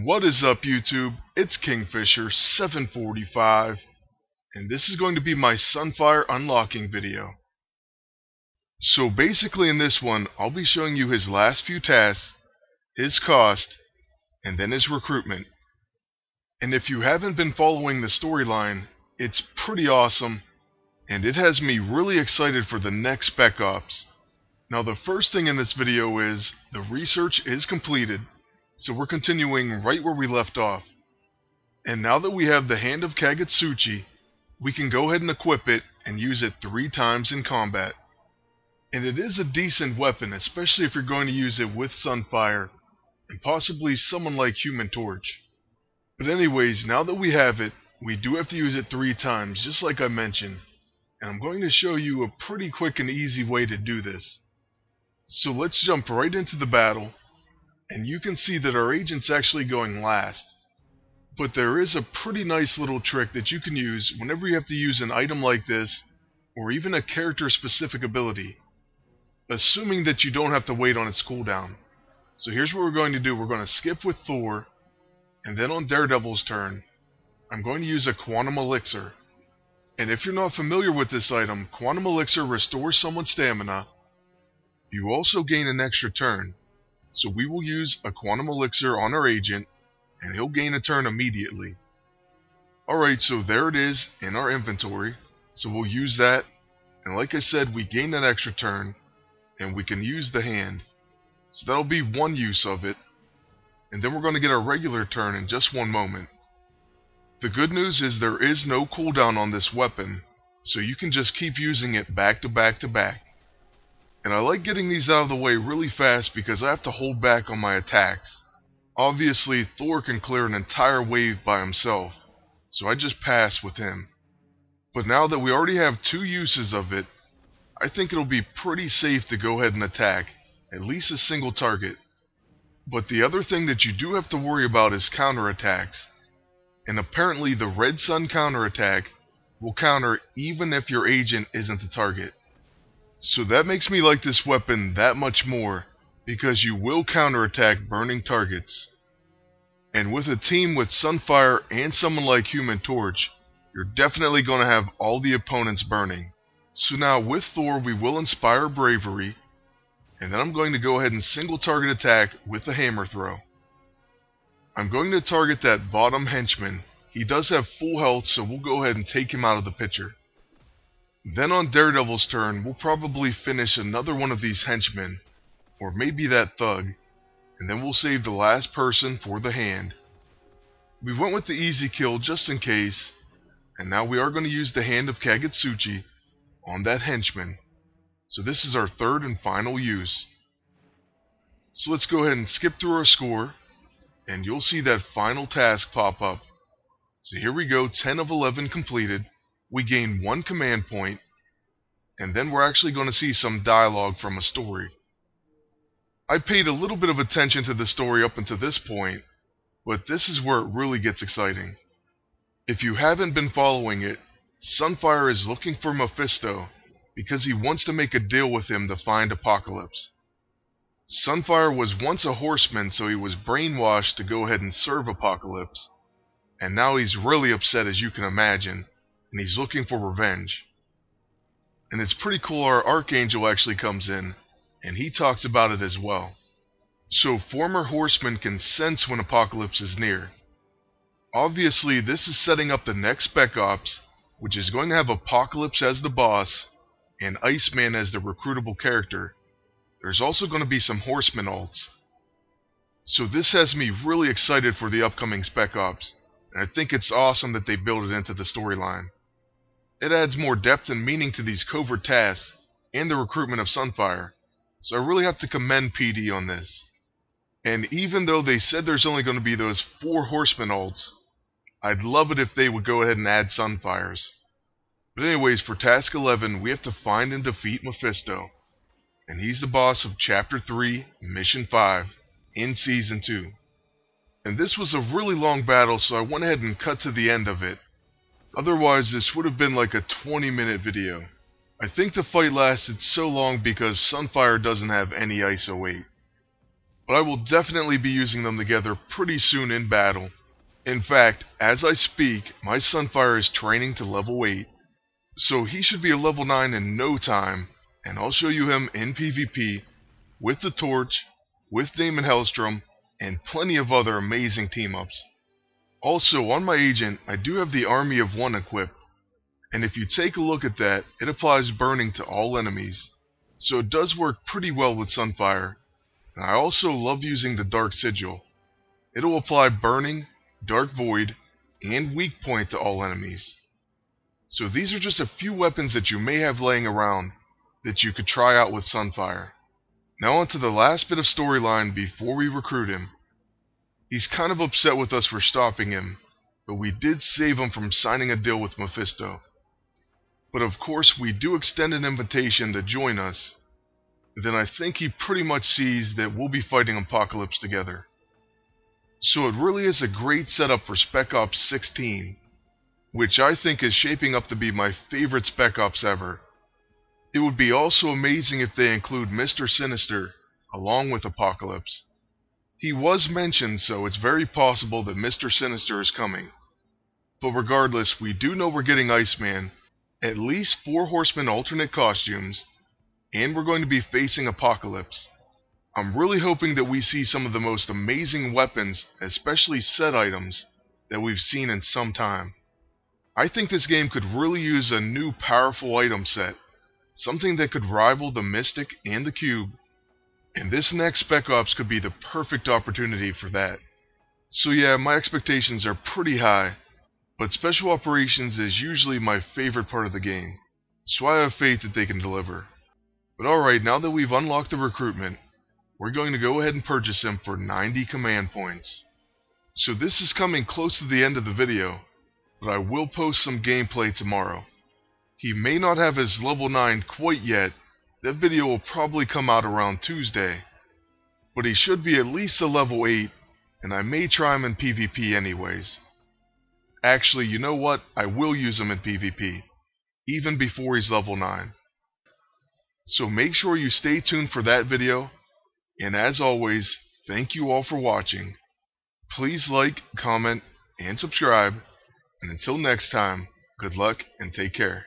What is up, YouTube? It's Kingfisher745, and this is going to be my Sunfire unlocking video. So basically in this one, I'll be showing you his last few tasks, his cost, and then his recruitment. And if you haven't been following the storyline, it's pretty awesome, and it has me really excited for the next Spec Ops. Now the first thing in this video is, the research is completed. So we're continuing right where we left off. And now that we have the Hand of Kagetsuchi, we can go ahead and equip it and use it 3 times in combat. And it is a decent weapon, especially if you're going to use it with Sunfire, and possibly someone like Human Torch. But anyways, now that we have it, we do have to use it 3 times, just like I mentioned. And I'm going to show you a pretty quick and easy way to do this. So let's jump right into the battle. And you can see that our agent's actually going last. But there is a pretty nice little trick that you can use whenever you have to use an item like this, or even a character-specific ability, assuming that you don't have to wait on its cooldown. So here's what we're going to do. We're going to skip with Thor, and then on Daredevil's turn, I'm going to use a Quantum Elixir. And if you're not familiar with this item, Quantum Elixir restores someone's stamina. You also gain an extra turn. So we will use a Quantum Elixir on our agent, and he'll gain a turn immediately. Alright, so there it is in our inventory. So we'll use that, and like I said, we gain that extra turn, and we can use the hand. So that'll be one use of it, and then we're going to get our regular turn in just one moment. The good news is there is no cooldown on this weapon, so you can just keep using it back to back to back. And I like getting these out of the way really fast because I have to hold back on my attacks. Obviously, Thor can clear an entire wave by himself, so I just pass with him. But now that we already have 2 uses of it, I think it'll be pretty safe to go ahead and attack at least a single target. But the other thing that you do have to worry about is counterattacks. And apparently the Red Sun counterattack will counter even if your agent isn't the target. So that makes me like this weapon that much more, because you will counterattack burning targets. And with a team with Sunfire and someone like Human Torch, you're definitely going to have all the opponents burning. So now with Thor we will inspire Bravery, and then I'm going to go ahead and single target attack with the hammer throw. I'm going to target that bottom henchman. He does have full health, so we'll go ahead and take him out of the picture. Then on Daredevil's turn, we'll probably finish another one of these henchmen, or maybe that thug, and then we'll save the last person for the hand. We went with the easy kill just in case, and now we are going to use the Hand of Kagetsuchi on that henchman. So this is our 3rd and final use. So let's go ahead and skip through our score, and you'll see that final task pop up. So here we go, 10 of 11 completed. We gain 1 command point, and then we're actually going to see some dialogue from a story. I paid a little bit of attention to the story up until this point, but this is where it really gets exciting. If you haven't been following it, Sunfire is looking for Mephisto because he wants to make a deal with him to find Apocalypse. Sunfire was once a horseman, so he was brainwashed to go ahead and serve Apocalypse, and now he's really upset, as you can imagine. And he's looking for revenge. And it's pretty cool, our Archangel actually comes in, and he talks about it as well. So former horsemen can sense when Apocalypse is near. Obviously this is setting up the next Spec Ops, which is going to have Apocalypse as the boss, and Iceman as the recruitable character. There's also going to be some horseman alts. So this has me really excited for the upcoming Spec Ops, and I think it's awesome that they build it into the storyline. It adds more depth and meaning to these covert tasks and the recruitment of Sunfire, so I really have to commend PD on this. And even though they said there's only going to be those 4 horseman ults, I'd love it if they would go ahead and add Sunfires. But anyways, for task 11, we have to find and defeat Mephisto, and he's the boss of Chapter 3, Mission 5, in Season 2. And this was a really long battle, so I went ahead and cut to the end of it. Otherwise, this would have been like a 20-minute video. I think the fight lasted so long because Sunfire doesn't have any ISO 8. but I will definitely be using them together pretty soon in battle. In fact, as I speak, my Sunfire is training to level 8, so he should be a level 9 in no time, and I'll show you him in PvP, with the Torch, with Damon Hellstrom, and plenty of other amazing team-ups. Also, on my agent, I do have the Army of One equipped, and if you take a look at that, it applies burning to all enemies, so it does work pretty well with Sunfire. And I also love using the Dark Sigil. It'll apply burning, Dark Void, and weak point to all enemies. So these are just a few weapons that you may have laying around that you could try out with Sunfire. Now on to the last bit of storyline before we recruit him. He's kind of upset with us for stopping him, but we did save him from signing a deal with Mephisto. But of course we do extend an invitation to join us. Then I think he pretty much sees that we'll be fighting Apocalypse together. So it really is a great setup for Spec Ops 16, which I think is shaping up to be my favorite Spec Ops ever. It would be also amazing if they include Mr. Sinister along with Apocalypse. He was mentioned, so it's very possible that Mr. Sinister is coming. But regardless, we do know we're getting Iceman, at least 4 Horsemen alternate costumes, and we're going to be facing Apocalypse. I'm really hoping that we see some of the most amazing weapons, especially set items, that we've seen in some time. I think this game could really use a new powerful item set, something that could rival the Mystic and the Cube, and this next Spec Ops could be the perfect opportunity for that. So yeah, my expectations are pretty high, but Special Operations is usually my favorite part of the game, so I have faith that they can deliver. But alright, now that we've unlocked the recruitment, we're going to go ahead and purchase him for 90 command points. So this is coming close to the end of the video, but I will post some gameplay tomorrow. He may not have his level 9 quite yet, that video will probably come out around Tuesday, but he should be at least a level 8, and I may try him in PvP anyways. Actually, you know what? I will use him in PvP, even before he's level 9. So make sure you stay tuned for that video, and as always, thank you all for watching. Please like, comment, and subscribe, and until next time, good luck and take care.